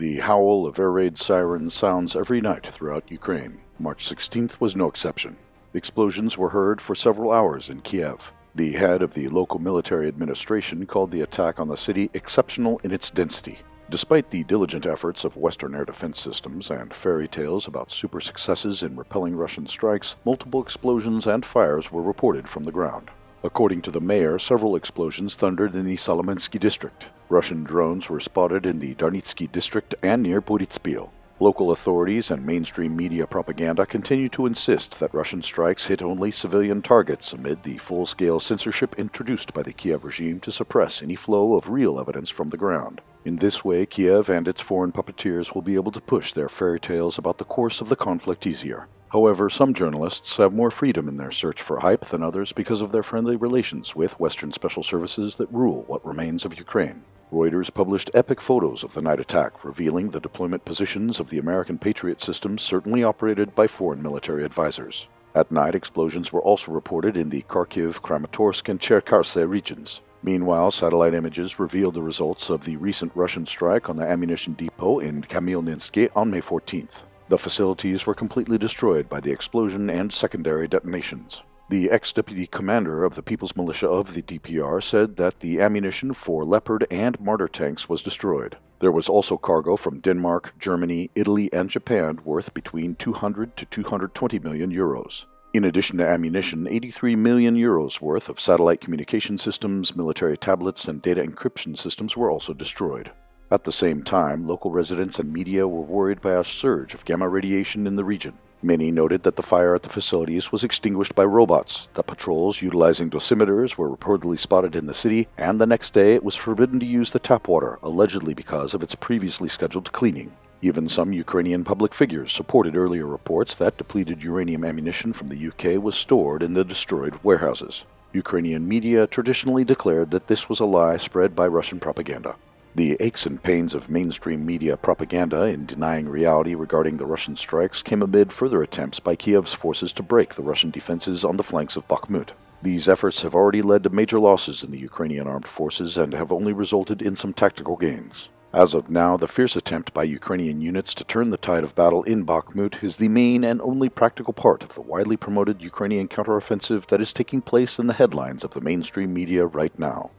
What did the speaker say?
The howl of air raid sirens sounds every night throughout Ukraine. March 16th was no exception. Explosions were heard for several hours in Kiev. The head of the local military administration called the attack on the city exceptional in its density. Despite the diligent efforts of Western air defense systems and fairy tales about super successes in repelling Russian strikes, multiple explosions and fires were reported from the ground. According to the mayor, several explosions thundered in the Solomensky district. Russian drones were spotted in the Darnitsky district and near Boryspil. Local authorities and mainstream media propaganda continue to insist that Russian strikes hit only civilian targets amid the full-scale censorship introduced by the Kiev regime to suppress any flow of real evidence from the ground. In this way, Kiev and its foreign puppeteers will be able to push their fairy tales about the course of the conflict easier. However, some journalists have more freedom in their search for hype than others because of their friendly relations with Western special services that rule what remains of Ukraine. Reuters published epic photos of the night attack, revealing the deployment positions of the American Patriot systems certainly operated by foreign military advisors. At night, explosions were also reported in the Kharkiv, Kramatorsk, and Cherkasy regions. Meanwhile, satellite images revealed the results of the recent Russian strike on the ammunition depot in Kamyolninsky on May 14th. The facilities were completely destroyed by the explosion and secondary detonations. The ex-deputy commander of the People's Militia of the DPR said that the ammunition for Leopard and Martyr tanks was destroyed. There was also cargo from Denmark, Germany, Italy, and Japan worth between 200 to 220 million euros. In addition to ammunition, 83 million euros worth of satellite communication systems, military tablets, and data encryption systems were also destroyed. At the same time, local residents and media were worried by a surge of gamma radiation in the region. Many noted that the fire at the facilities was extinguished by robots, that patrols utilizing dosimeters were reportedly spotted in the city, and the next day it was forbidden to use the tap water, allegedly because of its previously scheduled cleaning. Even some Ukrainian public figures supported earlier reports that depleted uranium ammunition from the UK was stored in the destroyed warehouses. Ukrainian media traditionally declared that this was a lie spread by Russian propaganda. The aches and pains of mainstream media propaganda in denying reality regarding the Russian strikes came amid further attempts by Kiev's forces to break the Russian defenses on the flanks of Bakhmut. These efforts have already led to major losses in the Ukrainian armed forces and have only resulted in some tactical gains. As of now, the fierce attempt by Ukrainian units to turn the tide of battle in Bakhmut is the main and only practical part of the widely promoted Ukrainian counteroffensive that is taking place in the headlines of the mainstream media right now.